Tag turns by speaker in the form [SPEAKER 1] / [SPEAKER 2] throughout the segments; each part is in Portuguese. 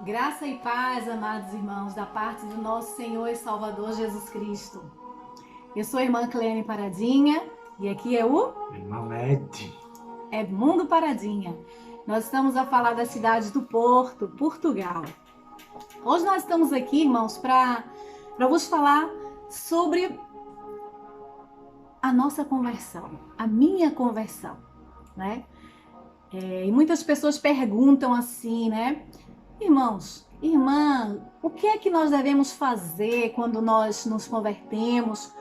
[SPEAKER 1] Graça e paz, amados irmãos, da parte do nosso Senhor e Salvador Jesus Cristo. Eu sou a irmã Clene Paradinha e aqui é o
[SPEAKER 2] Irmão Ed.
[SPEAKER 1] Edmundo Paradinha. Nós estamos a falar da cidade do Porto, Portugal. Hoje nós estamos aqui, irmãos, para vos falar sobre a nossa conversão, a minha conversão, né? E muitas pessoas perguntam assim, né? Irmãos, irmã, o que é que nós devemos fazer quando nós nos convertemos?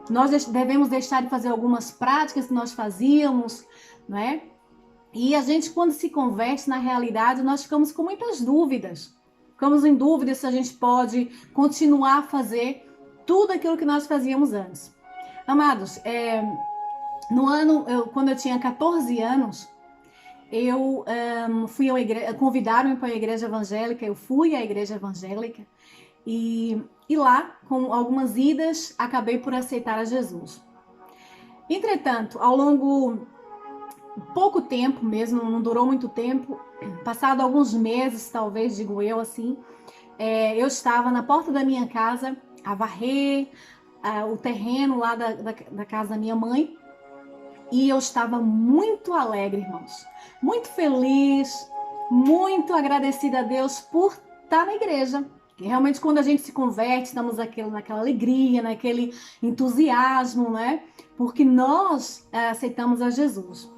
[SPEAKER 1] Nós devemos deixar de fazer algumas práticas que nós fazíamos, não é? E a gente, quando se converte, na realidade, nós ficamos com muitas dúvidas. Ficamos em dúvida se a gente pode continuar a fazer tudo aquilo que nós fazíamos antes. Amados, quando eu tinha 14 anos, convidaram-me para a igreja evangélica, eu fui à igreja evangélica e lá, com algumas idas, acabei por aceitar a Jesus. Entretanto, ao longo pouco tempo mesmo, não durou muito tempo, passado alguns meses, talvez, digo eu assim, eu estava na porta da minha casa a varrer o terreno lá da casa da minha mãe. E eu estava muito alegre, irmãos, muito feliz, muito agradecida a Deus por estar na igreja. E realmente, quando a gente se converte, estamos naquela alegria, naquele entusiasmo, né? Porque nós aceitamos a Jesus.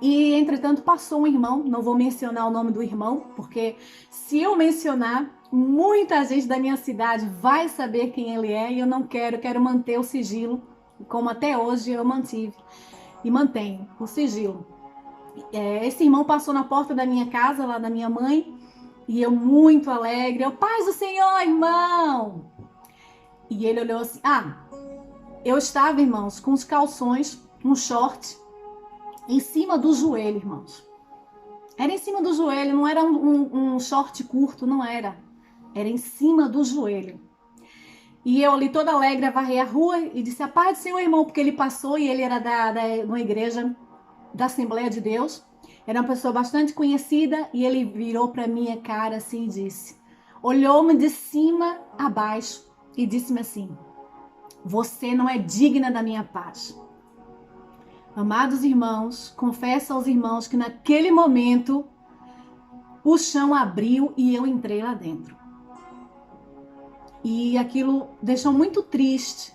[SPEAKER 1] E, entretanto, passou um irmão, não vou mencionar o nome do irmão, porque se eu mencionar, muita gente da minha cidade vai saber quem ele é e eu quero manter o sigilo, como até hoje eu mantive e mantenho o sigilo. Esse irmão passou na porta da minha casa, lá da minha mãe, e eu muito alegre, paz do Senhor, irmão! E ele olhou assim, eu estava, irmãos, com os calções, um short, em cima do joelho, irmãos. Era em cima do joelho, não era um short curto, não era. Era em cima do joelho. E eu ali toda alegre, varrei a rua e disse, a paz do Senhor, irmão, porque ele passou e ele era de uma igreja da Assembleia de Deus. Era uma pessoa bastante conhecida e ele virou para minha cara assim e disse, olhou-me de cima a baixo e disse-me assim, você não é digna da minha paz. Amados irmãos, confesso aos irmãos que naquele momento o chão abriu e eu entrei lá dentro. E aquilo deixou muito triste.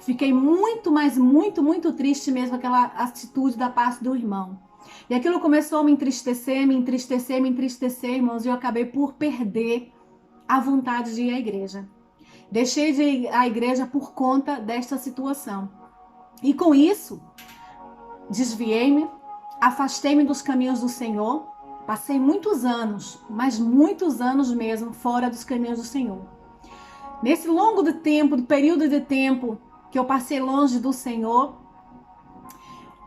[SPEAKER 1] Fiquei muito, mas muito triste mesmo, aquela atitude da parte do irmão. E aquilo começou a me entristecer, irmãos, e eu acabei por perder a vontade de ir à igreja. Deixei de ir à igreja por conta desta situação. E com isso, desviei-me, afastei-me dos caminhos do Senhor, passei muitos anos, mas muitos anos mesmo, fora dos caminhos do Senhor. Nesse longo período de tempo que eu passei longe do Senhor,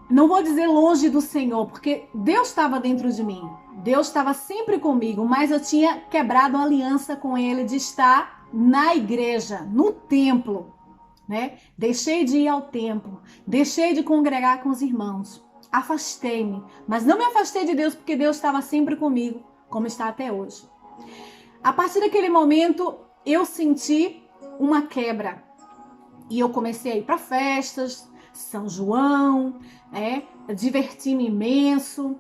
[SPEAKER 1] não vou dizer longe do Senhor, porque Deus estava dentro de mim, Deus estava sempre comigo, mas eu tinha quebrado a aliança com Ele de estar na igreja, no templo, né? Deixei de ir ao templo, deixei de congregar com os irmãos, afastei-me, mas não me afastei de Deus porque Deus estava sempre comigo, como está até hoje. A partir daquele momento, eu senti uma quebra e eu comecei a ir para festas, São João, diverti-me imenso.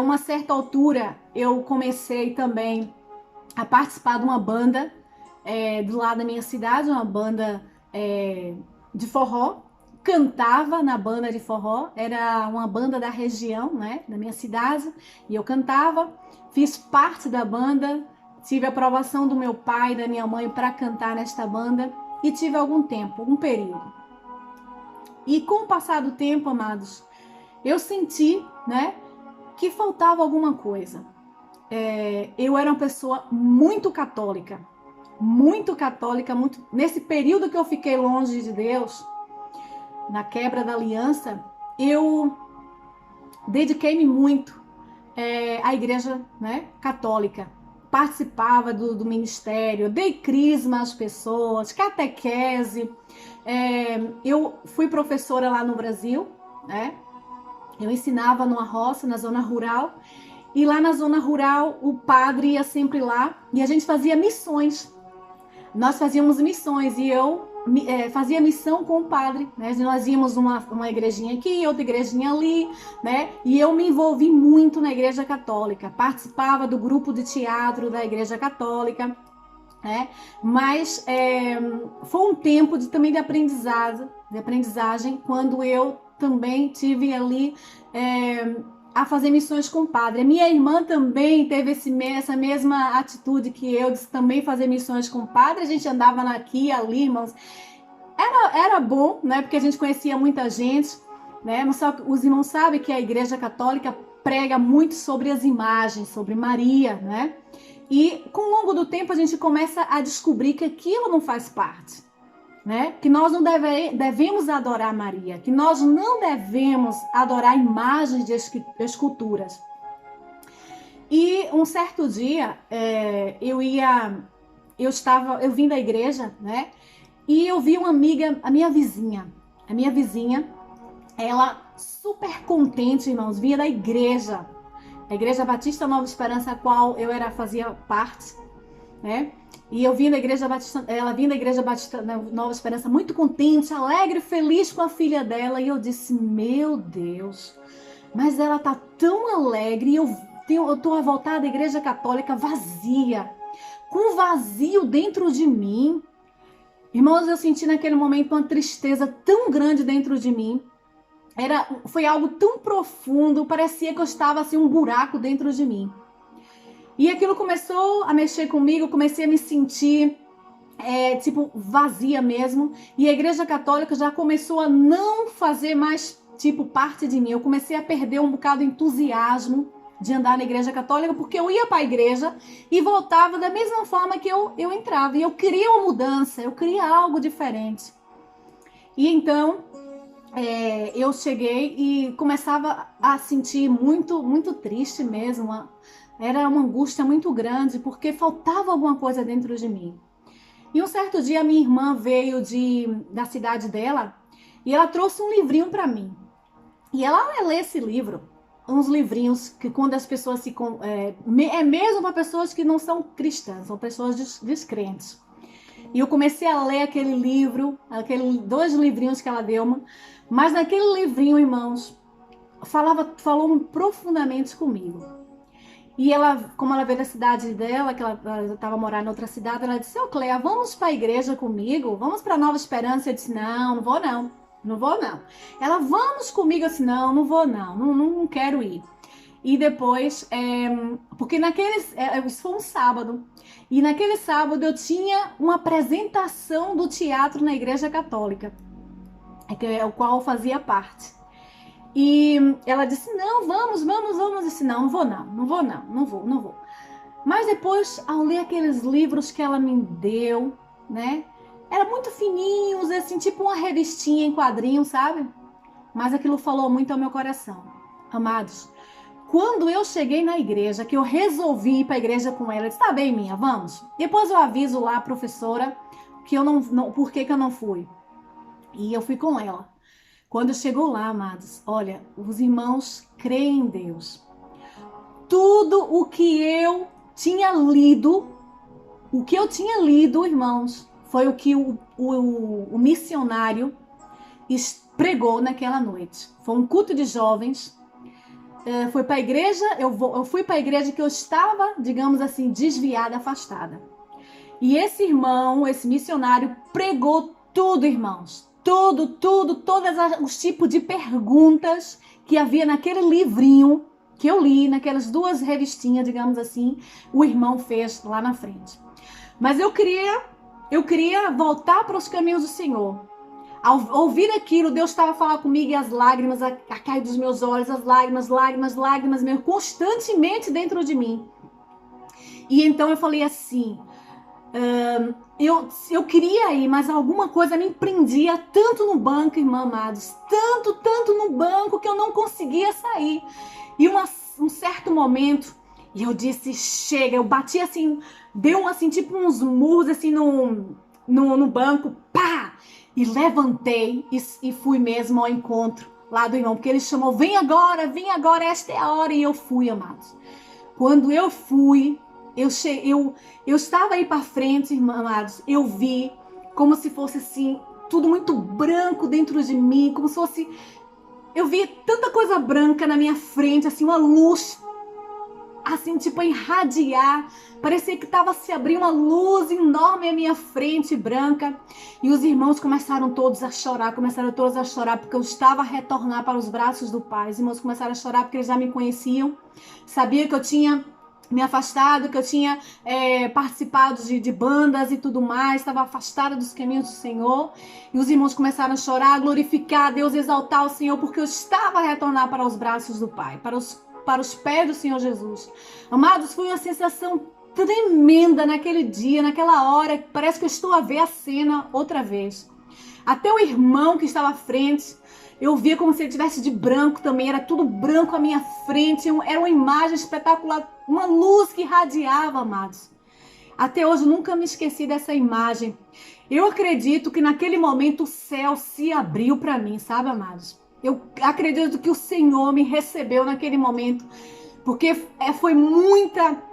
[SPEAKER 1] Uma certa altura, eu comecei também a participar de uma banda do lado da minha cidade, uma banda de forró. Cantava na banda de forró, era uma banda da região, né, da minha cidade, e eu cantava, fiz parte da banda, tive a aprovação do meu pai e da minha mãe para cantar nesta banda, e tive algum tempo, um período. E com o passar do tempo, amados, eu senti, né, que faltava alguma coisa. Eu era uma pessoa muito católica, muito. Nesse período que eu fiquei longe de Deus, na quebra da aliança, eu dediquei-me muito à igreja, né, católica. Participava do ministério, dei crisma às pessoas, catequese. Eu fui professora lá no Brasil, né? Eu ensinava numa roça, na zona rural, E lá na zona rural, o padre ia sempre lá e a gente fazia missões. Nós fazíamos missões e eu fazia missão com o padre, né? Nós íamos uma igrejinha aqui, outra igrejinha ali, né? E eu me envolvi muito na igreja católica, participava do grupo de teatro da igreja católica, né? Mas foi um tempo também de aprendizagem, quando eu também tive ali a fazer missões com o padre. A minha irmã também teve essa mesma atitude que eu, de também fazer missões com o padre. A gente andava aqui e ali, irmãos. Era bom, né? Porque a gente conhecia muita gente, né? Mas só os irmãos sabem que a Igreja Católica prega muito sobre as imagens, sobre Maria, né? E com o longo do tempo a gente começa a descobrir que aquilo não faz parte, né? Que nós não devemos adorar Maria, que nós não devemos adorar imagens de esculturas. E um certo dia eu vim da igreja, né? E eu vi uma amiga, a minha vizinha, ela super contente, irmãos, vinha da igreja, a Igreja Batista Nova Esperança, a qual eu fazia parte, né? E eu vim da Igreja Batista, ela vinha da Igreja Batista Nova Esperança muito contente, alegre, feliz com a filha dela. E eu disse, meu Deus, mas ela tá tão alegre e eu tô voltada da Igreja Católica vazia, com vazio dentro de mim. Irmãos, eu senti naquele momento uma tristeza tão grande dentro de mim. Foi algo tão profundo, parecia que eu estava assim, um buraco dentro de mim. E aquilo começou a mexer comigo, eu comecei a me sentir vazia mesmo. E a Igreja Católica já começou a não fazer mais parte de mim. Eu comecei a perder um bocado de entusiasmo de andar na Igreja Católica, porque eu ia para a igreja e voltava da mesma forma que eu entrava. E eu queria uma mudança, eu queria algo diferente. E então eu cheguei e começava a sentir muito, muito triste mesmo. Era uma angústia muito grande, porque faltava alguma coisa dentro de mim. E um certo dia, minha irmã veio da cidade dela e ela trouxe um livrinho para mim. E ela lê esse livro, uns livrinhos que quando as pessoas mesmo para pessoas que não são cristãs, são pessoas descrentes. E eu comecei a ler aquele livro, dois livrinhos que ela deu, mas naquele livrinho, irmãos, falou profundamente comigo. E ela, como ela veio da cidade dela, que ela estava morando em outra cidade, ela disse, Cleia, vamos para a igreja comigo? Vamos para Nova Esperança? Eu disse, não vou não. Ela, vamos comigo? Eu disse, não vou não quero ir. E depois, porque isso foi um sábado, e naquele sábado eu tinha uma apresentação do teatro na Igreja Católica, o qual eu fazia parte. E ela disse, não, vamos. Eu disse, não vou. Mas depois, ao ler aqueles livros que ela me deu, né? Era muito fininhos, assim, tipo uma revistinha em quadrinhos, sabe? Mas aquilo falou muito ao meu coração. Amados, quando eu cheguei na igreja, que eu resolvi ir para a igreja com ela, eu disse, tá bem, minha, vamos. Depois eu aviso lá a professora que eu por que eu não fui. E eu fui com ela. Quando chegou lá, amados, olha, os irmãos creem em Deus. Tudo o que eu tinha lido, irmãos, foi o que o missionário pregou naquela noite. Foi um culto de jovens. Foi para a igreja, eu fui para a igreja que eu estava, digamos assim, desviada, afastada. E esse irmão, esse missionário, pregou tudo, irmãos. Todos os tipos de perguntas que havia naquele livrinho que eu li, naquelas duas revistinhas, digamos assim, o irmão fez lá na frente. Mas eu queria voltar para os caminhos do Senhor. Ao ouvir aquilo, Deus estava falando comigo e as lágrimas a cair dos meus olhos, as lágrimas mesmo, constantemente dentro de mim. E então eu falei assim, eu queria ir, mas alguma coisa me prendia tanto no banco, irmãos amados, tanto no banco que eu não conseguia sair. E um certo momento, eu disse, chega, eu bati assim, deu assim, tipo uns murros assim no banco, pá! E levantei e fui mesmo ao encontro lá do irmão, porque ele chamou, vem agora, esta é a hora, e eu fui, amados. Quando eu fui, eu estava aí para frente, amados, eu vi como se fosse assim, tudo muito branco dentro de mim, como se fosse... Eu vi tanta coisa branca na minha frente, assim, uma luz, assim, tipo, a irradiar. Parecia que estava se abrindo uma luz enorme à minha frente, branca. E os irmãos começaram todos a chorar, porque eu estava a retornar para os braços do Pai. Os irmãos começaram a chorar porque eles já me conheciam, sabia que eu tinha me afastado, que eu tinha participado de bandas e tudo mais, estava afastada dos caminhos do Senhor. E os irmãos começaram a chorar, a glorificar a Deus, exaltar o Senhor, porque eu estava a retornar para os braços do Pai, para os pés do Senhor Jesus. Amados, foi uma sensação tremenda naquele dia, naquela hora. Parece que eu estou a ver a cena outra vez. Até o irmão que estava à frente, eu via como se ele estivesse de branco também. Era tudo branco à minha frente. Era uma imagem espetacular. Uma luz que irradiava, amados. Até hoje eu nunca me esqueci dessa imagem. Eu acredito que naquele momento o céu se abriu para mim, sabe, amados? Eu acredito que o Senhor me recebeu naquele momento. Porque foi muita...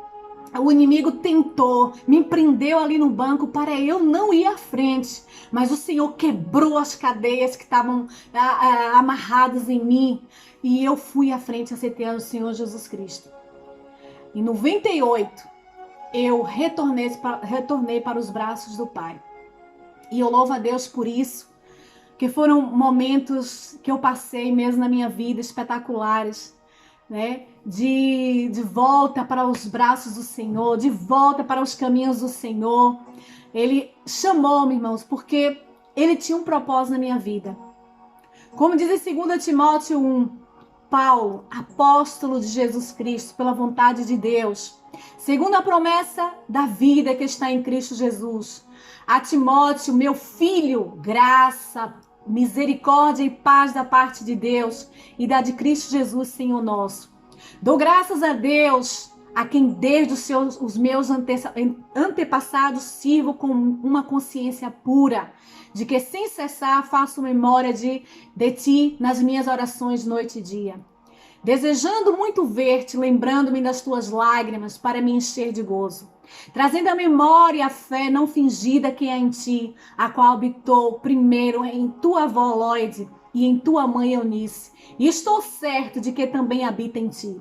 [SPEAKER 1] O inimigo tentou, me prendeu ali no banco para eu não ir à frente. Mas o Senhor quebrou as cadeias que estavam amarradas em mim. E eu fui à frente, aceitando o Senhor Jesus Cristo. Em 98, eu retornei para os braços do Pai. E eu louvo a Deus por isso. Que foram momentos que eu passei mesmo na minha vida, espetaculares. Né? De volta para os braços do Senhor, de volta para os caminhos do Senhor. Ele chamou-me, irmãos, porque ele tinha um propósito na minha vida. Como diz em 2 Timóteo 1, Paulo, apóstolo de Jesus Cristo, pela vontade de Deus, segundo a promessa da vida que está em Cristo Jesus, a Timóteo, meu filho, graça, misericórdia e paz da parte de Deus e da de Cristo Jesus, Senhor nosso. Dou graças a Deus, a quem desde os meus antepassados sirvo com uma consciência pura, de que sem cessar faço memória de ti nas minhas orações noite e dia. Desejando muito ver-te, lembrando-me das tuas lágrimas para me encher de gozo. Trazendo à memória a fé não fingida que há em ti, a qual habitou primeiro em tua avó Loide e em tua mãe Eunice, e estou certo de que também habita em ti.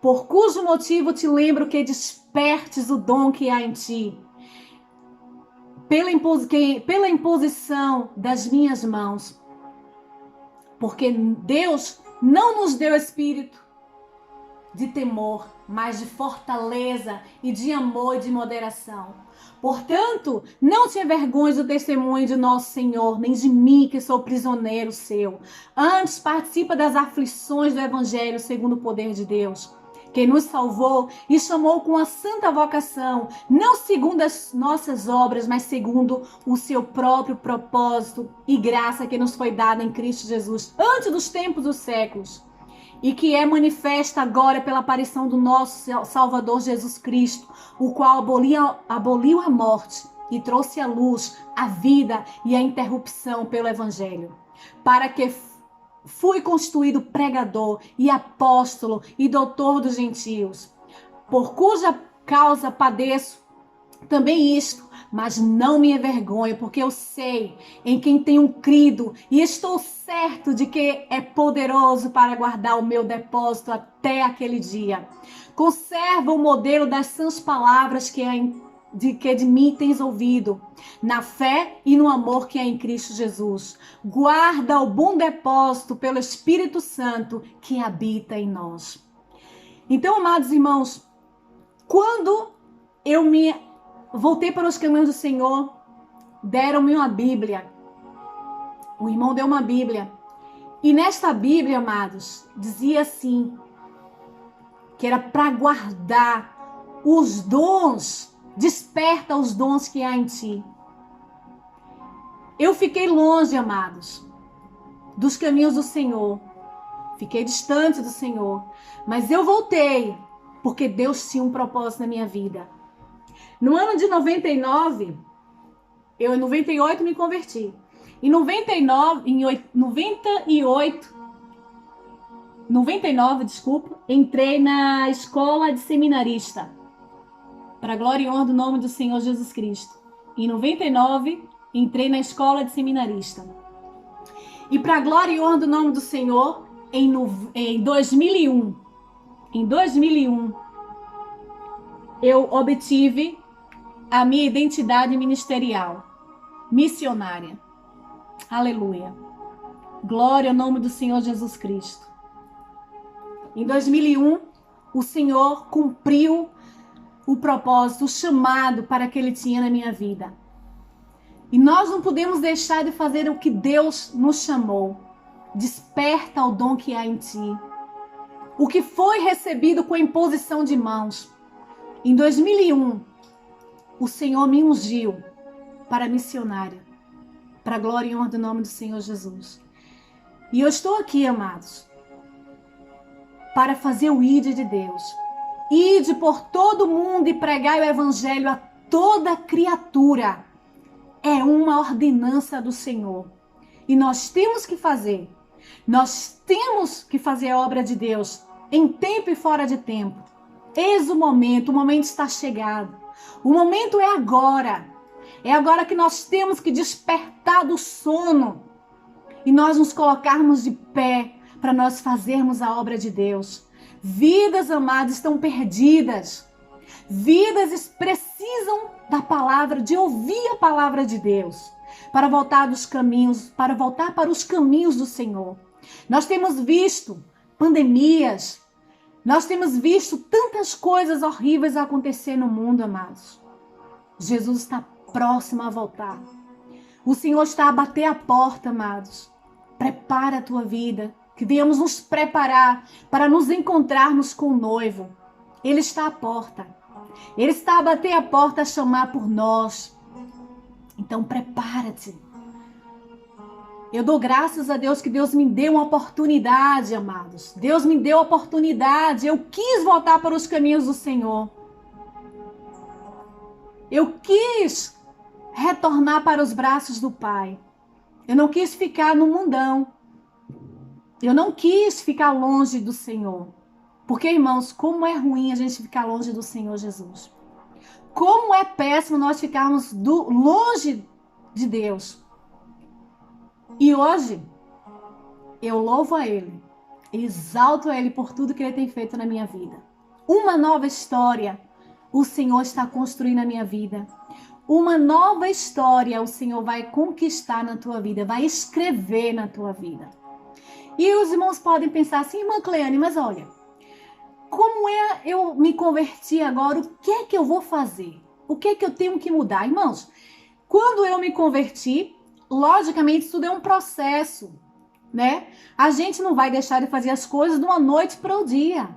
[SPEAKER 1] Por cujo motivo te lembro que despertes o dom que há em ti, pela imposição das minhas mãos. Porque Deus não nos deu espírito de temor, mas de fortaleza e de amor e de moderação. Portanto, não te envergonhes do testemunho de nosso Senhor, nem de mim, que sou prisioneiro seu. Antes, participa das aflições do Evangelho segundo o poder de Deus, que nos salvou e chamou com a santa vocação, não segundo as nossas obras, mas segundo o seu próprio propósito e graça que nos foi dada em Cristo Jesus, antes dos tempos dos séculos, e que é manifesta agora pela aparição do nosso Salvador Jesus Cristo, o qual aboliu a morte e trouxe à luz a vida e a interrupção pelo Evangelho, para que fui constituído pregador e apóstolo e doutor dos gentios, por cuja causa padeço também isto, mas não me envergonho, porque eu sei em quem tenho crido e estou certo de que é poderoso para guardar o meu depósito até aquele dia. Conserva o modelo das sãs palavras que de mim tens ouvido, na fé e no amor que há em Cristo Jesus. Guarda o bom depósito pelo Espírito Santo que habita em nós. Então, amados irmãos, quando eu me voltei para os caminhos do Senhor, deram-me uma Bíblia. O irmão deu uma Bíblia. E nesta Bíblia, amados, dizia assim, que era para guardar os dons, desperta os dons que há em ti. Eu fiquei longe, amados, dos caminhos do Senhor. Fiquei distante do Senhor. Mas eu voltei, porque Deus tinha um propósito na minha vida. No ano de 99, eu em 98 me converti. Em 98, 99, desculpa, entrei na escola de seminarista. Para a glória e honra do nome do Senhor Jesus Cristo. Em 99, entrei na escola de seminarista. E para a glória e honra do nome do Senhor, em 2001, eu obtive a minha identidade ministerial, missionária. Aleluia. Glória ao nome do Senhor Jesus Cristo. Em 2001, o Senhor cumpriu o propósito, o chamado para que Ele tinha na minha vida. E nós não podemos deixar de fazer o que Deus nos chamou. Desperta o dom que há em ti. O que foi recebido com a imposição de mãos. Em 2001, o Senhor me ungiu para missionária, para a glória e honra do nome do Senhor Jesus. E eu estou aqui, amados, para fazer o ide de Deus. Ide por todo mundo e pregai o evangelho a toda criatura. É uma ordenança do Senhor. E nós temos que fazer. Nós temos que fazer a obra de Deus em tempo e fora de tempo. Eis o momento está chegado. O momento é agora. É agora que nós temos que despertar do sono e nós nos colocarmos de pé para nós fazermos a obra de Deus. Vidas, amadas, estão perdidas. Vidas precisam da palavra, de ouvir a palavra de Deus, para voltar dos caminhos, para voltar para os caminhos do Senhor. Nós temos visto pandemias, nós temos visto tantas coisas horríveis acontecer no mundo, amados. Jesus está próximo a voltar. O Senhor está a bater a porta, amados. Prepara a tua vida, que venhamos nos preparar para nos encontrarmos com o noivo. Ele está à porta. Ele está a bater a porta, a chamar por nós. Então prepara-te. Eu dou graças a Deus que Deus me deu uma oportunidade, amados. Deus me deu a oportunidade. Eu quis voltar para os caminhos do Senhor. Eu quis retornar para os braços do Pai. Eu não quis ficar no mundão. Eu não quis ficar longe do Senhor. Porque, irmãos, como é ruim a gente ficar longe do Senhor Jesus. Como é péssimo nós ficarmos longe de Deus. E hoje, eu louvo a Ele, exalto a Ele por tudo que Ele tem feito na minha vida. Uma nova história o Senhor está construindo na minha vida. Uma nova história o Senhor vai conquistar na tua vida, vai escrever na tua vida. E os irmãos podem pensar assim, irmã Cleane, mas olha, como eu me converti agora, o que é que eu vou fazer? O que é que eu tenho que mudar? Irmãos, quando eu me converti, logicamente isso é um processo, né? A gente não vai deixar de fazer as coisas de uma noite para o dia.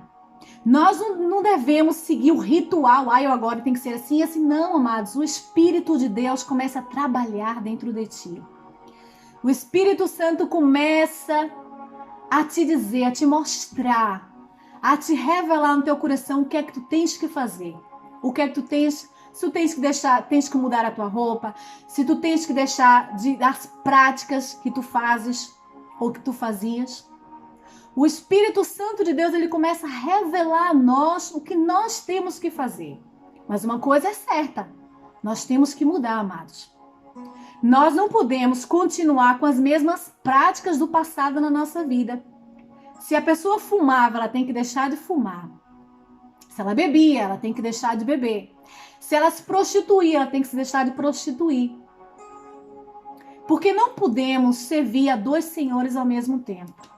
[SPEAKER 1] Nós não devemos seguir o ritual, eu agora tenho que ser assim e assim. Não, amados, o Espírito de Deus começa a trabalhar dentro de ti. O Espírito Santo começa a te dizer, a te mostrar, a te revelar no teu coração o que é que tu tens que fazer. O que é que tu tens, se tu tens que deixar, tens que mudar a tua roupa, se tu tens que deixar as práticas que tu fazes ou que tu fazias. O Espírito Santo de Deus, ele começa a revelar a nós o que nós temos que fazer. Mas uma coisa é certa, nós temos que mudar, amados. Nós não podemos continuar com as mesmas práticas do passado na nossa vida. Se a pessoa fumava, ela tem que deixar de fumar. Se ela bebia, ela tem que deixar de beber. Se ela se prostituía, ela tem que se deixar de prostituir. Porque não podemos servir a dois senhores ao mesmo tempo.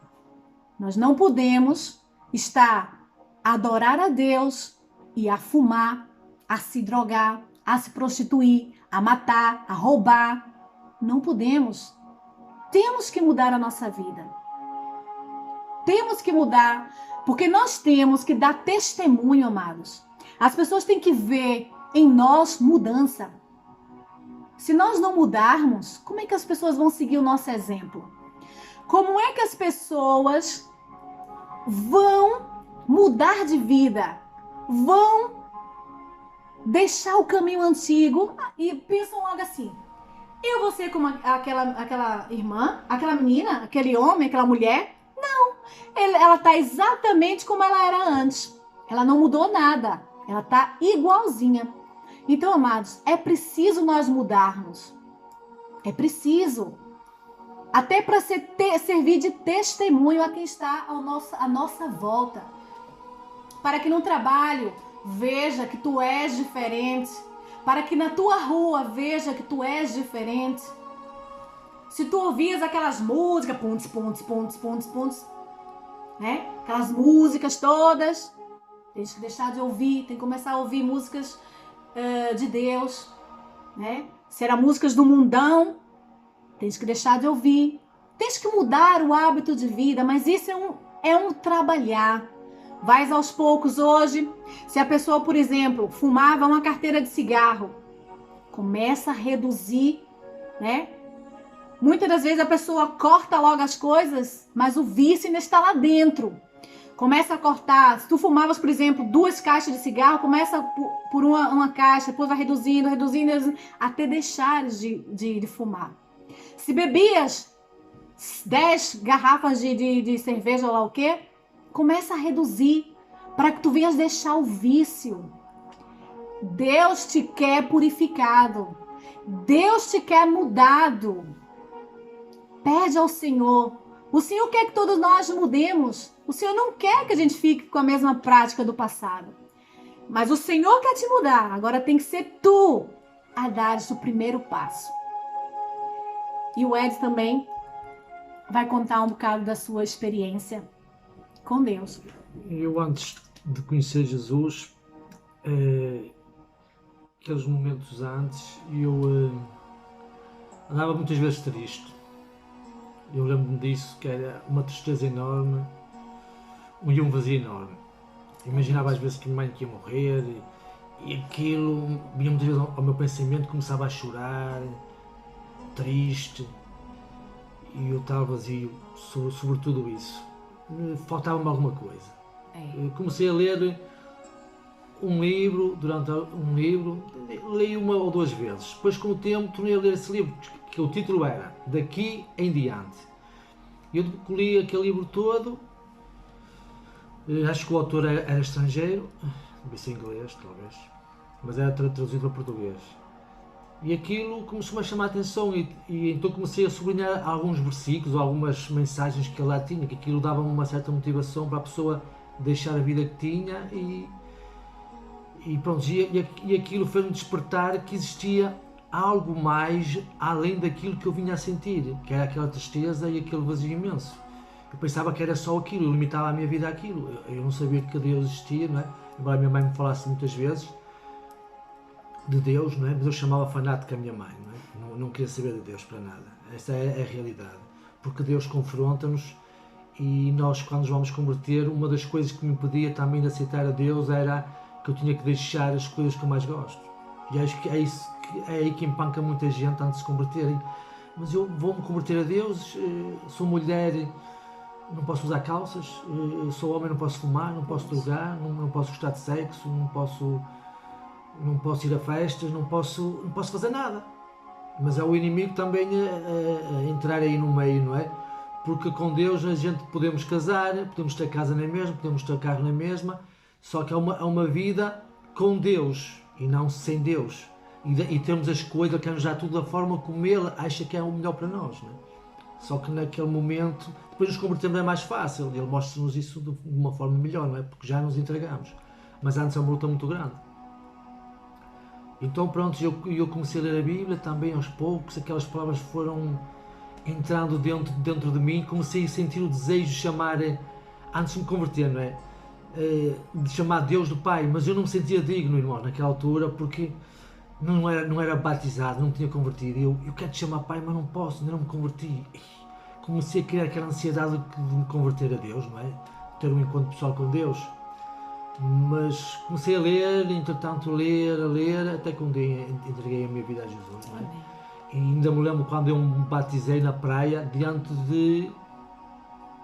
[SPEAKER 1] Nós não podemos estar a adorar a Deus e a fumar, a se drogar, a se prostituir, a matar, a roubar. Não podemos. Temos que mudar a nossa vida. Temos que mudar, porque nós temos que dar testemunho, amados. As pessoas têm que ver em nós mudança. Se nós não mudarmos, como é que as pessoas vão seguir o nosso exemplo? Como é que as pessoas vão mudar de vida? Vão deixar o caminho antigo e pensam logo assim: eu vou ser como aquela irmã, aquela menina, aquele homem, aquela mulher? Ela está exatamente como ela era antes. Ela não mudou nada. Ela está igualzinha. Então, amados, é preciso nós mudarmos. É preciso. Até para servir de testemunho a quem está à nossa volta. Para que no trabalho veja que tu és diferente. Para que na tua rua veja que tu és diferente. Se tu ouvias aquelas músicas, pontes, pontes, pontes, pontes, pontes, né? Aquelas músicas todas, tem que deixar de ouvir, tem que começar a ouvir músicas de Deus, né? Se era músicas do mundão, tens que deixar de ouvir. Tens que mudar o hábito de vida, mas isso é um trabalhar. Vais aos poucos hoje. Se a pessoa, por exemplo, fumava uma carteira de cigarro, começa a reduzir, né? Muitas das vezes a pessoa corta logo as coisas, mas o vício ainda está lá dentro. Começa a cortar. Se tu fumavas, por exemplo, 2 caixas de cigarro, começa por uma caixa, depois vai reduzindo, até deixares de fumar. Se bebias 10 garrafas de cerveja ou lá o quê, começa a reduzir para que tu venhas deixar o vício. Deus te quer purificado. Deus te quer mudado. Pede ao Senhor. O Senhor quer que todos nós mudemos. O Senhor não quer que a gente fique com a mesma prática do passado. Mas o Senhor quer te mudar. Agora tem que ser tu a dar o primeiro passo. E o Ed também vai contar um bocado da sua experiência com Deus.
[SPEAKER 2] Eu, antes de conhecer Jesus, aqueles momentos antes, eu andava muitas vezes triste. Eu lembro-me disso, que era uma tristeza enorme e um vazio enorme. Imaginava às vezes que a minha mãe ia morrer e aquilo vinha muitas vezes ao meu pensamento, começava a chorar, triste, e eu estava vazio sobre tudo isso. Faltava-me alguma coisa. Comecei a ler um livro, li 1 ou 2 vezes. Depois, com o tempo, tornei a ler esse livro, que o título era Daqui em Diante. Eu li aquele livro todo, acho que o autor era estrangeiro, devia ser inglês, talvez, mas era traduzido para português. E aquilo começou-me a chamar a atenção e então comecei a sublinhar alguns versículos, algumas mensagens que ele lá tinha, que aquilo dava-me uma certa motivação para a pessoa deixar a vida que tinha e pronto, e aquilo fez-me despertar que existia algo mais além daquilo que eu vinha a sentir, que era aquela tristeza e aquele vazio imenso. Eu pensava que era só aquilo, eu limitava a minha vida àquilo, eu não sabia que Deus existia, não é? Embora a minha mãe me falasse muitas vezes de Deus, não é? Mas eu chamava fanática a minha mãe, não é? Não queria saber de Deus para nada. Essa é a realidade, porque Deus confronta-nos e nós, quando nos vamos converter, uma das coisas que me impedia também de aceitar a Deus era que eu tinha que deixar as coisas que eu mais gosto. E acho que é aí que empanca muita gente antes de se converterem. Mas eu vou-me converter a Deus, sou mulher, não posso usar calças, sou homem, não posso fumar, não posso drogar, não posso gostar de sexo, não posso ir a festas, não posso fazer nada. Mas é o inimigo também a entrar aí no meio, não é? Porque com Deus a gente podemos casar, podemos ter casa na mesma, podemos ter carro na mesma, só que é uma vida com Deus e não sem Deus. E temos a escolha, queremos já tudo da forma como Ele acha que é o melhor para nós, não é? Só que naquele momento, depois nos convertermos é mais fácil, Ele mostra-nos isso de uma forma melhor, não é? Porque já nos entregamos. Mas antes é uma luta muito grande. Então pronto, eu comecei a ler a Bíblia também aos poucos, aquelas palavras foram entrando dentro de mim, comecei a sentir o desejo de chamar, antes de me converter, não é? De chamar Deus do Pai, mas eu não me sentia digno, irmão, naquela altura, porque não era batizado, não me tinha convertido. Eu quero te chamar Pai, mas não posso, ainda não me converti. Comecei a criar aquela ansiedade de me converter a Deus, não é? Ter um encontro pessoal com Deus. Mas comecei a ler, entretanto a ler, até que um dia entreguei a minha vida a Jesus, não é? E ainda me lembro quando eu me batizei na praia, diante de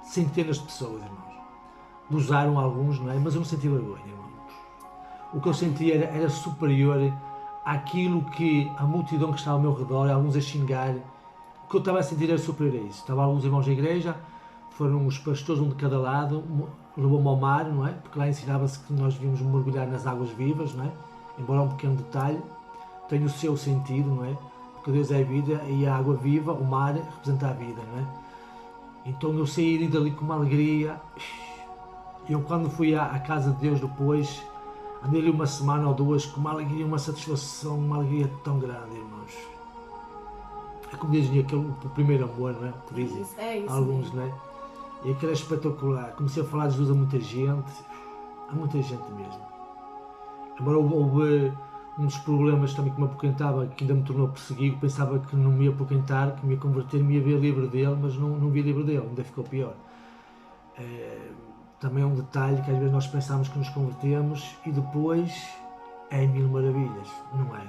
[SPEAKER 2] centenas de pessoas, irmãos. Usaram alguns, não é? Mas eu não senti vergonha, irmãos. O que eu sentia era superior àquilo que a multidão que estava ao meu redor, alguns a xingar. O que eu estava a sentir era superior a isso. Estavam alguns irmãos da igreja, foram os pastores, um de cada lado, levou-me ao mar, não é? Porque lá ensinava-se que nós devíamos mergulhar nas águas vivas, não é? Embora um pequeno detalhe, tem o seu sentido, não é? Porque Deus é a vida e a água viva, o mar, representa a vida, não é? Então eu saí dali com uma alegria. Eu quando fui à casa de Deus depois, andei ali uma semana ou duas com uma alegria, uma satisfação, uma alegria tão grande, irmãos. É como dizem aquele o primeiro amor, não é? Por dizem alguns, não é? E aquilo é espetacular. Comecei a falar de Jesus a muita gente mesmo. Embora houve um dos problemas também que me apoquentava, que ainda me tornou perseguido, pensava que não me ia apoquentar, que me ia converter, me ia ver livre dele, mas não vi livre dele, ainda ficou pior. Também é um detalhe que às vezes nós pensamos que nos convertemos e depois é mil maravilhas, não é?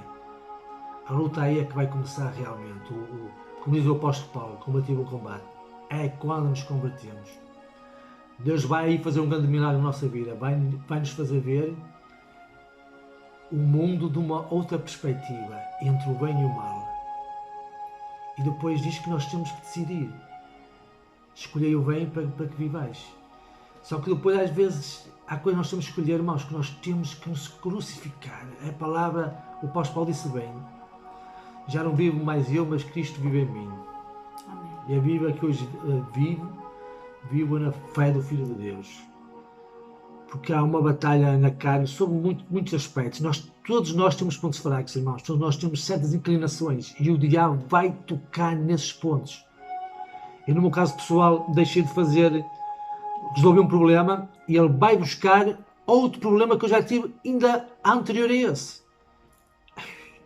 [SPEAKER 2] A luta aí é que vai começar realmente. Como diz o apóstolo Paulo, combater o combate. É quando nos convertemos. Deus vai aí fazer um grande milagre na nossa vida, vai nos fazer ver o mundo de uma outra perspectiva, entre o bem e o mal. E depois diz que nós temos que decidir. Escolhei o bem para que vivais. Só que depois às vezes há coisas que nós temos que escolher, irmãos, que nós temos que nos crucificar. A palavra, o apóstolo Paulo disse bem, já não vivo mais eu, mas Cristo vive em mim.
[SPEAKER 1] Amém.
[SPEAKER 2] E a vida que hoje vivo na fé do Filho de Deus. Porque há uma batalha na carne sobre muitos aspectos. Todos nós temos pontos fracos, irmãos. Todos nós temos certas inclinações e o diabo vai tocar nesses pontos. E no meu caso pessoal, deixei de resolver um problema e ele vai buscar outro problema que eu já tive ainda anterior a esse.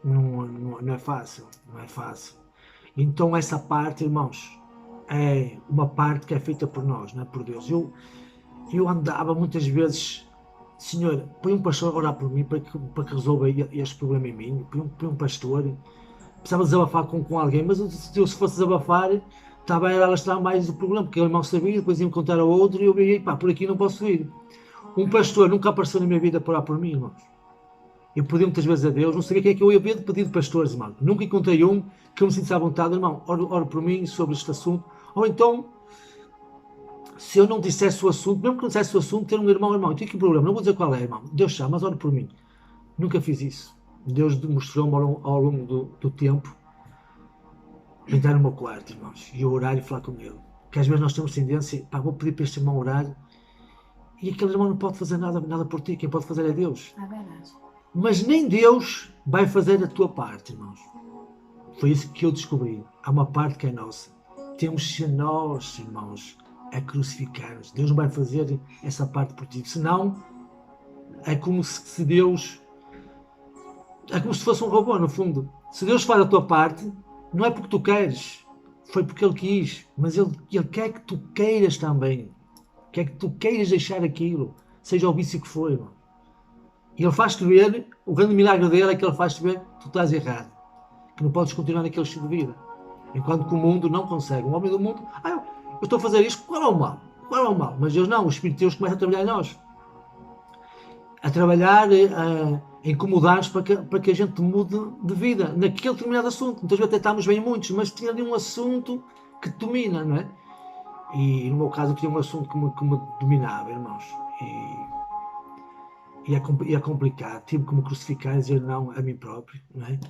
[SPEAKER 2] Não é fácil, não é fácil. Então essa parte, irmãos, é uma parte que é feita por nós, não é por Deus. Eu andava muitas vezes, Senhor, põe um pastor a orar por mim para que resolva este problema em mim, põe um pastor, precisava desabafar com alguém, mas se fosse desabafar, estava a alastrar mais o problema, porque ele mal sabia, depois ia-me contar a outro e eu vi, pá, por aqui não posso ir. Um pastor nunca apareceu na minha vida para orar por mim, irmãos. Eu pedi muitas vezes a Deus, não sabia quem é que eu ia pedir de pastores, irmão. Nunca encontrei um que eu me sentisse à vontade, irmão, ore por mim sobre este assunto. Ou então, se eu não dissesse o assunto, mesmo que não dissesse o assunto, ter um irmão, eu tenho aqui um problema, não vou dizer qual é, irmão. Deus sabe, mas ore por mim. Nunca fiz isso. Deus mostrou-me ao longo do tempo entrar no meu quarto, irmãos, e eu orar e falar com ele. Porque às vezes nós temos tendência, pá, vou pedir para este irmão orar, e aquele irmão não pode fazer nada por ti, quem pode fazer é Deus.
[SPEAKER 1] É verdade.
[SPEAKER 2] Mas nem Deus vai fazer a tua parte, irmãos. Foi isso que eu descobri. Há uma parte que é nossa. Temos de ser nós, irmãos, a crucificar-nos. Deus não vai fazer essa parte por ti. Senão, é como se Deus... É como se fosse um robô, no fundo. Se Deus faz a tua parte, não é porque tu queres. Foi porque Ele quis. Mas Ele quer que tu queiras também. Quer que tu queiras deixar aquilo. Seja o vício que for, irmão. E Ele faz-te ver, o grande milagre dele é que Ele faz-te ver que tu estás errado. Que não podes continuar naquele estilo de vida. Enquanto que o mundo não consegue. O homem do mundo, eu estou a fazer isto, qual é o mal? Qual é o mal? Mas Deus não, o Espírito de Deus começa a trabalhar em nós. A trabalhar, a incomodar-nos para que a gente mude de vida naquele determinado assunto. Muitas vezes até estamos bem em muitos, mas tinha ali um assunto que te domina, não é? E no meu caso eu tinha um assunto que me dominava, irmãos. E é complicado, tive que me crucificar e dizer não a mim próprio, não é?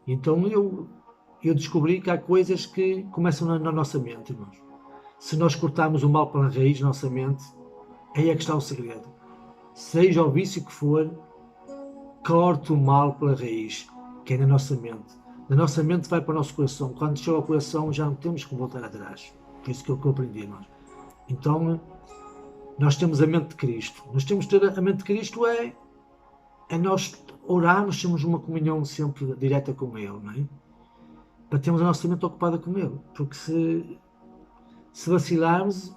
[SPEAKER 2] Então eu descobri que há coisas que começam na nossa mente, irmãos. Se nós cortarmos o mal pela raiz na nossa mente, aí é que está o segredo. Seja o vício que for, corte o mal pela raiz, que é na nossa mente. Da nossa mente vai para o nosso coração. Quando chega ao coração já não temos que voltar atrás. Foi isso que eu aprendi, irmãos. Então, nós temos a mente de Cristo. Nós temos que ter a mente de Cristo é nós orarmos, temos uma comunhão sempre direta com Ele, não é? Para termos a nossa mente ocupada com Ele. Porque se vacilarmos,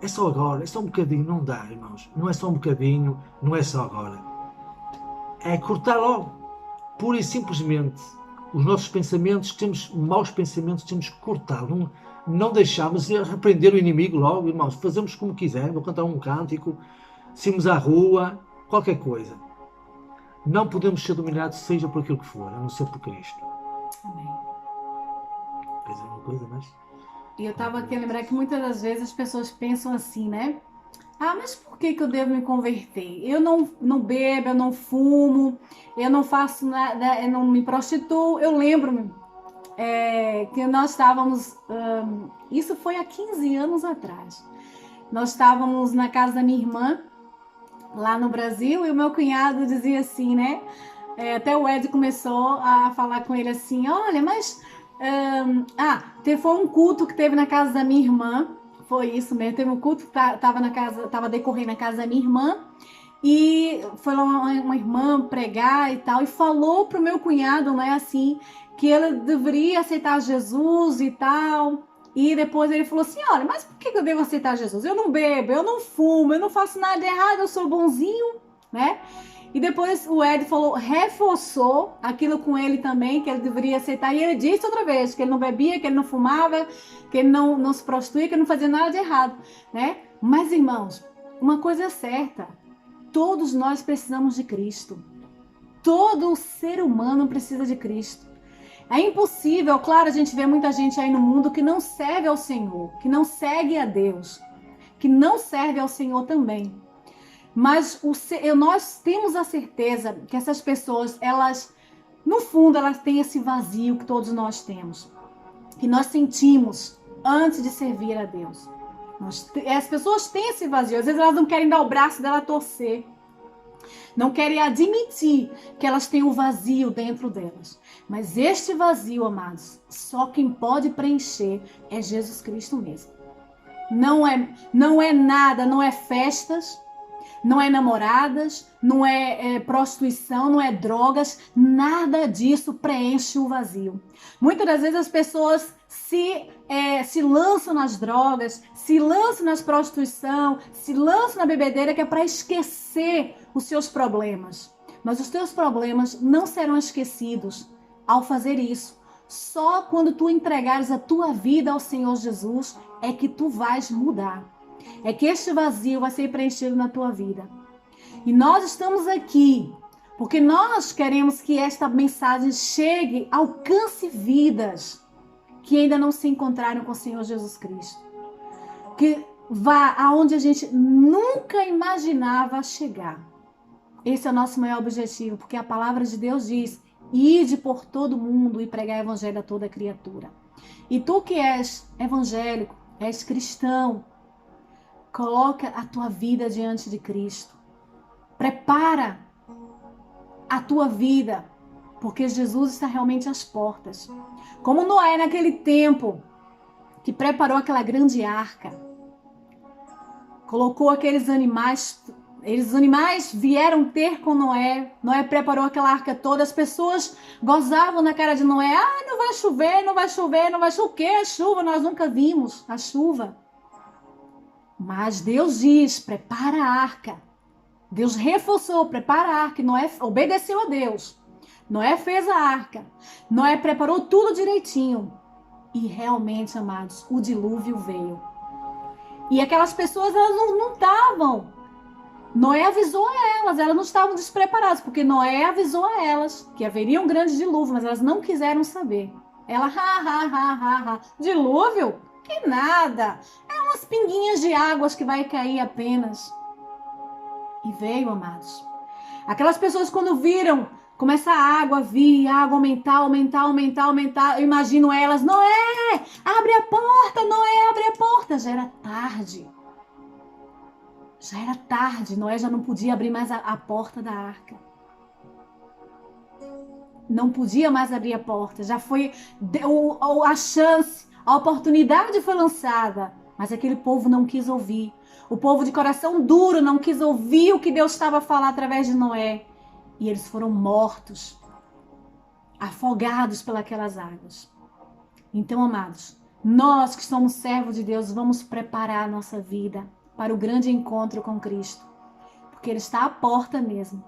[SPEAKER 2] é só agora, é só um bocadinho, não dá, irmãos. Não é só um bocadinho, não é só agora. É cortar logo. Pura e simplesmente, os nossos pensamentos, temos maus pensamentos, temos que cortá-los. Não deixamos repreender o inimigo logo, irmãos. Fazemos como quisermos, vou cantar um cântico, saímos à rua, qualquer coisa. Não podemos ser dominados, seja por aquilo que for, a não ser por Cristo.
[SPEAKER 1] Amém.
[SPEAKER 2] Quer dizer uma coisa, mas...
[SPEAKER 1] E eu tava aqui a lembrar que muitas das vezes as pessoas pensam assim, né? Ah, mas por que que eu devo me converter? Eu não bebo, eu não fumo, eu não faço nada, eu não me prostituo. Eu lembro-me que nós estávamos, isso foi há 15 anos atrás. Nós estávamos na casa da minha irmã, lá no Brasil, e o meu cunhado dizia assim, né? Até o Ed começou a falar com ele assim, olha, mas... foi um culto que teve na casa da minha irmã, foi isso mesmo, teve um culto que estava decorrendo na casa da minha irmã, e foi lá uma irmã pregar e tal, e falou pro meu cunhado, né, assim, que ele deveria aceitar Jesus e tal. E depois ele falou assim, olha, mas por que eu devo aceitar Jesus? Eu não bebo, eu não fumo, eu não faço nada de errado, eu sou bonzinho, né? E depois o Ed falou, reforçou aquilo com ele também, que ele deveria aceitar. E ele disse outra vez que ele não bebia, que ele não fumava, que ele não se prostituía, que ele não fazia nada de errado, né? Mas, irmãos, uma coisa é certa, todos nós precisamos de Cristo. Todo ser humano precisa de Cristo. É impossível, claro, a gente vê muita gente aí no mundo que não serve ao Senhor, que não segue a Deus, que não serve ao Senhor também. Mas nós temos a certeza que essas pessoas, elas, no fundo, elas têm esse vazio que todos nós temos, que nós sentimos antes de servir a Deus. As pessoas têm esse vazio, às vezes elas não querem dar o braço dela a torcer, não querem admitir que elas têm um vazio dentro delas. Mas este vazio, amados, só quem pode preencher é Jesus Cristo mesmo. Não é nada, não é festas, não é namoradas, não é prostituição, não é drogas, nada disso preenche o vazio. Muitas das vezes as pessoas se lançam nas drogas, se lançam nas prostituição, se lançam na bebedeira, que é para esquecer os seus problemas. Mas os teus problemas não serão esquecidos ao fazer isso. Só quando tu entregares a tua vida ao Senhor Jesus é que tu vais mudar. É que este vazio vai ser preenchido na tua vida. E nós estamos aqui porque nós queremos que esta mensagem chegue, alcance vidas que ainda não se encontraram com o Senhor Jesus Cristo. Que vá aonde a gente nunca imaginava chegar. Esse é o nosso maior objetivo, porque a palavra de Deus diz: ide por todo mundo e pregar o evangelho a toda criatura. E tu que és evangélico, és cristão, coloca a tua vida diante de Cristo. Prepara a tua vida, porque Jesus está realmente às portas. Como Noé naquele tempo, que preparou aquela grande arca, colocou aqueles animais vieram ter com Noé. Noé preparou aquela arca toda, as pessoas gozavam na cara de Noé. Ah, não vai chover, não vai chover, não vai chover. O que é chuva? Nós nunca vimos a chuva. Mas Deus diz, prepara a arca. Deus reforçou, prepara a arca. Noé obedeceu a Deus. Noé fez a arca. Noé preparou tudo direitinho. E realmente, amados, o dilúvio veio. E aquelas pessoas, elas não estavam. Noé avisou a elas não estavam despreparadas, porque Noé avisou a elas que haveria um grande dilúvio, mas elas não quiseram saber. Ela, dilúvio? Que nada, é umas pinguinhas de águas que vai cair apenas. E veio, amados. Aquelas pessoas quando viram, começa a água vir, a água aumentar, eu imagino elas, Noé, abre a porta, Noé, abre a porta. Já era tarde, Noé já não podia abrir mais a porta da arca. Não podia mais abrir a porta, já foi a chance, a oportunidade foi lançada, mas aquele povo não quis ouvir. O povo de coração duro não quis ouvir o que Deus estava a falar através de Noé. E eles foram mortos, afogados pelas águas. Então, amados, nós que somos servos de Deus, vamos preparar a nossa vida para o grande encontro com Cristo, porque Ele está à porta mesmo.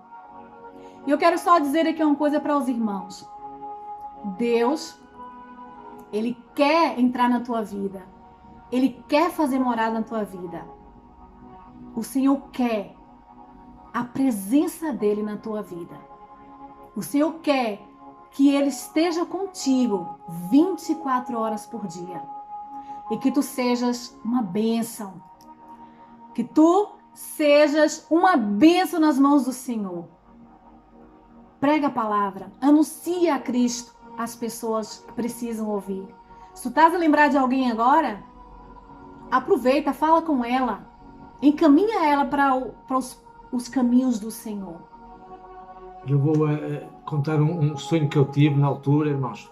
[SPEAKER 1] E eu quero só dizer aqui uma coisa para os irmãos. Deus, Ele quer entrar na tua vida. Ele quer fazer morada na tua vida. O Senhor quer a presença dEle na tua vida. O Senhor quer que Ele esteja contigo 24 horas por dia. e que tu sejas uma bênção. Que tu sejas uma bênção nas mãos do Senhor. Prega a palavra, anuncia a Cristo às pessoas que precisam ouvir. Se tu estás a lembrar de alguém agora, aproveita, fala com ela, encaminha ela para os caminhos do Senhor.
[SPEAKER 2] Eu vou contar um sonho que eu tive na altura, irmãos.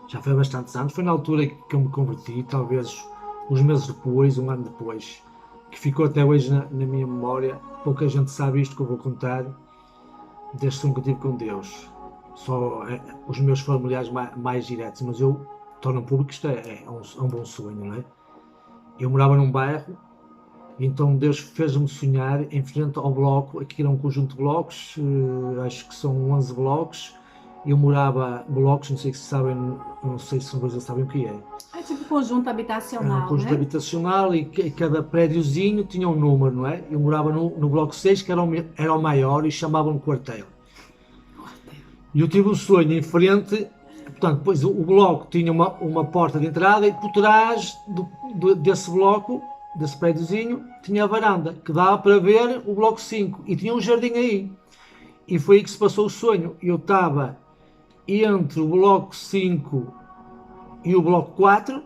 [SPEAKER 2] Já foi há bastantes anos, foi na altura que eu me converti, talvez uns meses depois, um ano depois, que ficou até hoje na minha memória. Pouca gente sabe isto que eu vou contar, deste sonho que eu tive com Deus. Só os meus familiares mais diretos, mas eu torno público que isto é um bom sonho, não é? Eu morava num bairro, e então Deus fez-me sonhar em frente ao bloco, aqui era um conjunto de blocos, acho que são 11 blocos. Eu morava blocos, não sei se sabem, não sei se vocês sabem o que é.
[SPEAKER 1] É tipo conjunto habitacional,
[SPEAKER 2] É um conjunto
[SPEAKER 1] né?
[SPEAKER 2] habitacional e cada prédiozinho tinha um número, não é? Eu morava no bloco 6, que era o maior, e chamavam-no quartel. E eu tive um sonho em frente, portanto, depois o bloco tinha uma porta de entrada, e por trás desse bloco, desse prédiozinho, tinha a varanda, que dava para ver o bloco 5, e tinha um jardim aí. E foi aí que se passou o sonho. Eu estava entre o bloco 5 e o bloco 4,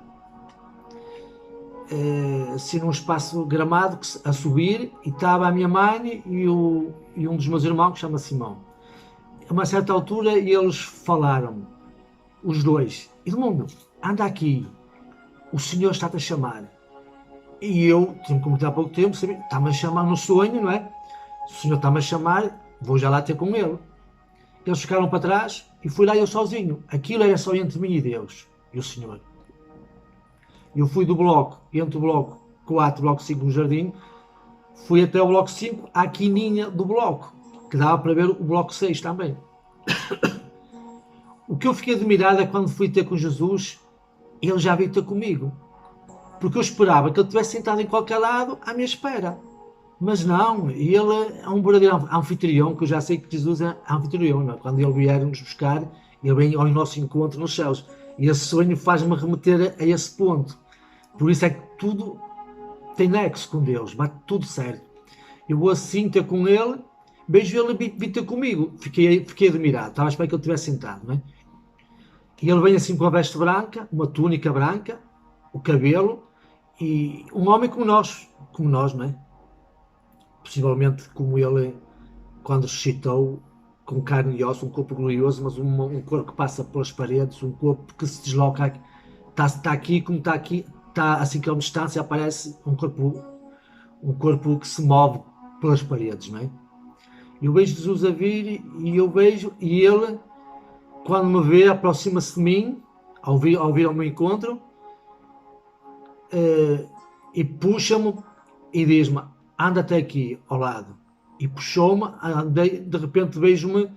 [SPEAKER 2] assim num espaço gramado a subir, e estava a minha mãe e um dos meus irmãos, que chama Simão. A uma certa altura eles falaram, os dois: Edmundo, anda aqui, o Senhor está-te a chamar. E eu, tinha-me convertido há pouco tempo, sabia, está-me a chamar no sonho, não é? O Senhor está-me a chamar, vou já lá ter com ele. Eles ficaram para trás e fui lá eu sozinho. Aquilo era só entre mim e Deus e o Senhor. Eu fui do bloco, entre o bloco 4 e o bloco 5 no jardim, fui até o bloco 5, à quininha do bloco, que dava para ver o bloco 6 também. O que eu fiquei admirado é quando fui ter com Jesus, ele já veio ter comigo. Porque eu esperava que ele estivesse sentado em qualquer lado à minha espera. Mas não, ele é um verdadeiro anfitrião, que eu já sei que Jesus é anfitrião, não é? Quando ele vier nos buscar, ele vem ao nosso encontro nos céus. E esse sonho faz-me remeter a esse ponto. Por isso é que tudo tem nexo com Deus, bate tudo certo. Eu vou assim ter com ele, vejo ele vir ter comigo. Fiquei admirado, estava a esperar que ele estivesse sentado, não é? E ele vem assim com a veste branca, uma túnica branca, o cabelo, e um homem como nós, não é? Possivelmente como ele, quando ressuscitou, com carne e osso, um corpo glorioso, mas um corpo que passa pelas paredes, um corpo que se desloca, está aqui como está aqui, está a 5 km de distância, aparece um corpo que se move pelas paredes, não é? Eu vejo Jesus a vir e eu vejo, e ele, quando me vê, aproxima-se de mim, ao vir ao meu encontro, e puxa-me e diz-me: anda até aqui ao lado. E puxou-me, andei, de repente vejo-me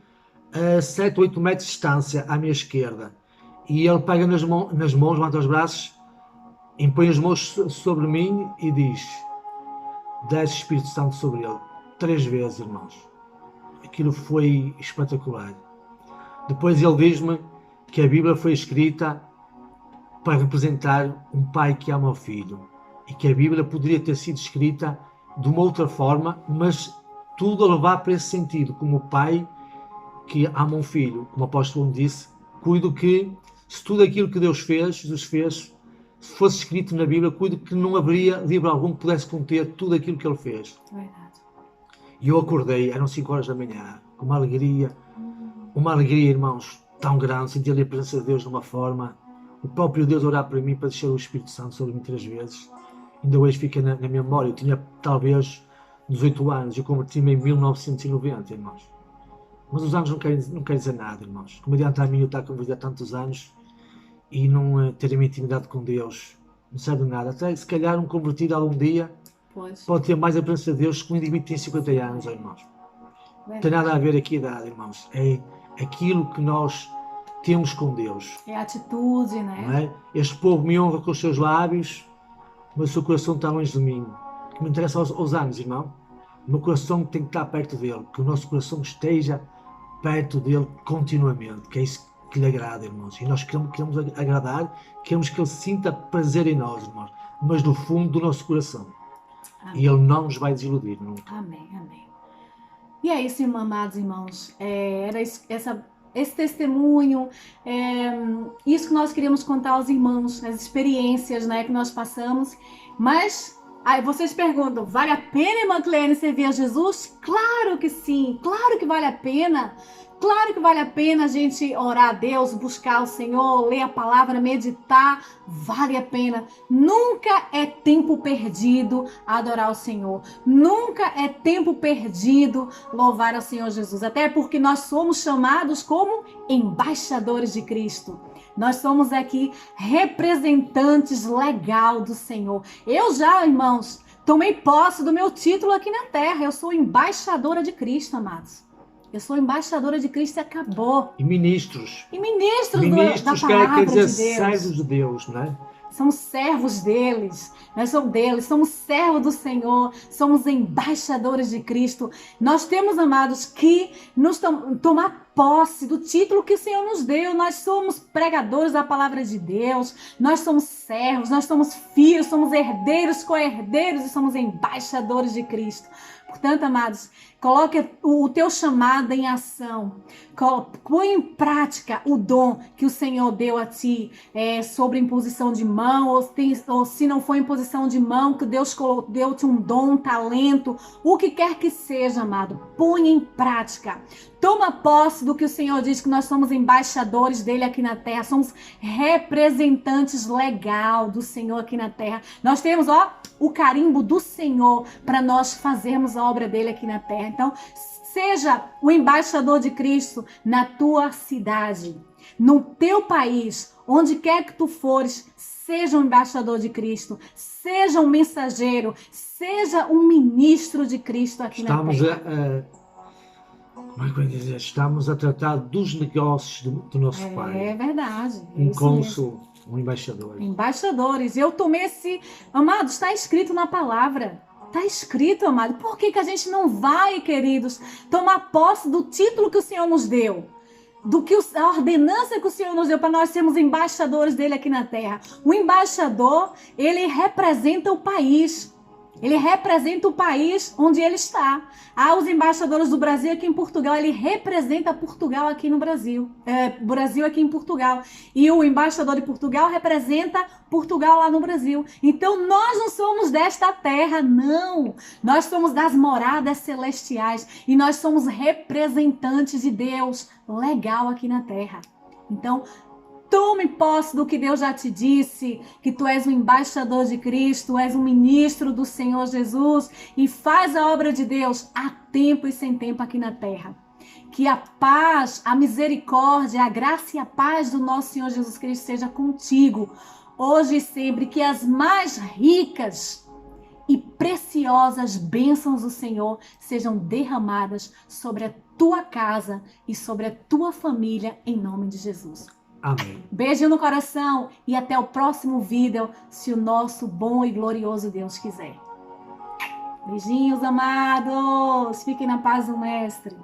[SPEAKER 2] a 7 ou 8 metros de distância à minha esquerda. E ele pega nas mãos, levanta os braços, impõe as mãos sobre mim e diz: desce Espírito Santo sobre ele. 3 vezes, irmãos. Aquilo foi espetacular. Depois ele diz-me que a Bíblia foi escrita para representar um pai que ama o filho. E que a Bíblia poderia ter sido escrita de uma outra forma, mas tudo a levar para esse sentido, como o pai que ama um filho. Como o apóstolo disse, cuido que, se tudo aquilo que Deus fez, Jesus fez, se fosse escrito na Bíblia, cuido que não haveria livro algum que pudesse conter tudo aquilo que ele fez.
[SPEAKER 1] Verdade.
[SPEAKER 2] E eu acordei, eram 5 horas da manhã, com uma alegria, irmãos, tão grande, senti ali a presença de Deus de uma forma, o próprio Deus orar para mim, para descer o Espírito Santo sobre mim 3 vezes. Ainda hoje fica na minha memória. Eu tinha talvez 18 anos, eu converti-me em 1990, irmãos. Mas os anos não querem dizer nada, irmãos. Como adianta a mim eu estar convertido há tantos anos e não ter a minha intimidade com Deus? Não serve de nada. Até se calhar um convertido algum dia pode ter mais a presença de Deus que um indivíduo que tem 50 anos, irmãos. Não tem nada a ver aqui a idade, irmãos. É aquilo que nós temos com Deus.
[SPEAKER 1] É a atitude, né?
[SPEAKER 2] Não é? Este povo me honra com os seus lábios, mas o seu coração está longe de mim. O que me interessa aos anos, irmão, o meu coração tem que estar perto dele, que o nosso coração esteja perto dele continuamente, que é isso que lhe agrada, irmãos. E nós queremos agradar, queremos que Ele sinta prazer em nós, irmãos. Mas do fundo do nosso coração.
[SPEAKER 1] Amém.
[SPEAKER 2] E Ele não nos vai desiludir nunca.
[SPEAKER 1] Amém, amém. E é isso, amados irmãos. Era esse testemunho, isso que nós queríamos contar aos irmãos, as experiências, né, que nós passamos. Mas aí vocês perguntam, vale a pena, irmã Clene, servir a Jesus? Claro que sim, claro que vale a pena. Claro que vale a pena a gente orar a Deus, buscar o Senhor, ler a palavra, meditar. Vale a pena. Nunca é tempo perdido adorar o Senhor. Nunca é tempo perdido louvar ao Senhor Jesus. Até porque nós somos chamados como embaixadores de Cristo. Nós somos aqui representantes legal do Senhor. Eu já, irmãos, tomei posse do meu título aqui na terra. Eu sou embaixadora de Cristo, amados. Eu sou embaixadora de Cristo e acabou.
[SPEAKER 2] E ministros.
[SPEAKER 1] E ministros da palavra
[SPEAKER 2] quer dizer,
[SPEAKER 1] de Deus.
[SPEAKER 2] servos de Deus, não é?
[SPEAKER 1] Somos servos deles. Nós somos deles, somos servos do Senhor, somos embaixadores de Cristo. Nós temos, amados, que nos tomar posse do título que o Senhor nos deu. Nós somos pregadores da palavra de Deus, nós somos servos, nós somos filhos, somos herdeiros, co-herdeiros e somos embaixadores de Cristo. Portanto, amados, coloque o teu chamado em ação. Põe em prática o dom que o Senhor deu a ti, sobre imposição de mão, ou se não for imposição de mão, que Deus deu-te um dom, um talento, o que quer que seja, amado, põe em prática. Toma posse do que o Senhor diz, que nós somos embaixadores dele aqui na terra, somos representantes legal do Senhor aqui na terra. Nós temos, o carimbo do Senhor para nós fazermos a obra dele aqui na terra. Então, seja o embaixador de Cristo na tua cidade, no teu país, onde quer que tu fores, seja um embaixador de Cristo, seja um mensageiro, seja um ministro de Cristo aqui na terra.
[SPEAKER 2] Como é que eu ia dizer? Estamos a tratar dos negócios do nosso Pai.
[SPEAKER 1] É verdade.
[SPEAKER 2] Um cônsul, um embaixador.
[SPEAKER 1] Embaixadores. Eu tomei Amados, está escrito na palavra. Está escrito, amado. Por que a gente não vai, queridos, tomar posse do título que o Senhor nos deu? A ordenança que o Senhor nos deu para nós sermos embaixadores dele aqui na terra. O embaixador, ele representa o país. Ele representa o país onde ele está. Os embaixadores do Brasil aqui em Portugal, ele representa Portugal aqui no Brasil. Brasil aqui em Portugal. E o embaixador de Portugal representa Portugal lá no Brasil. Então nós não somos desta terra, não. Nós somos das moradas celestiais. E nós somos representantes de Deus legal aqui na terra. Então, tome posse do que Deus já te disse, que tu és um embaixador de Cristo, és um ministro do Senhor Jesus e faz a obra de Deus a tempo e sem tempo aqui na terra. Que a paz, a misericórdia, a graça e a paz do nosso Senhor Jesus Cristo seja contigo, hoje e sempre, que as mais ricas e preciosas bênçãos do Senhor sejam derramadas sobre a tua casa e sobre a tua família, em nome de Jesus.
[SPEAKER 2] Amém.
[SPEAKER 1] Beijo no coração e até o próximo vídeo, se o nosso bom e glorioso Deus quiser. Beijinhos, amados. Fiquem na paz do Mestre.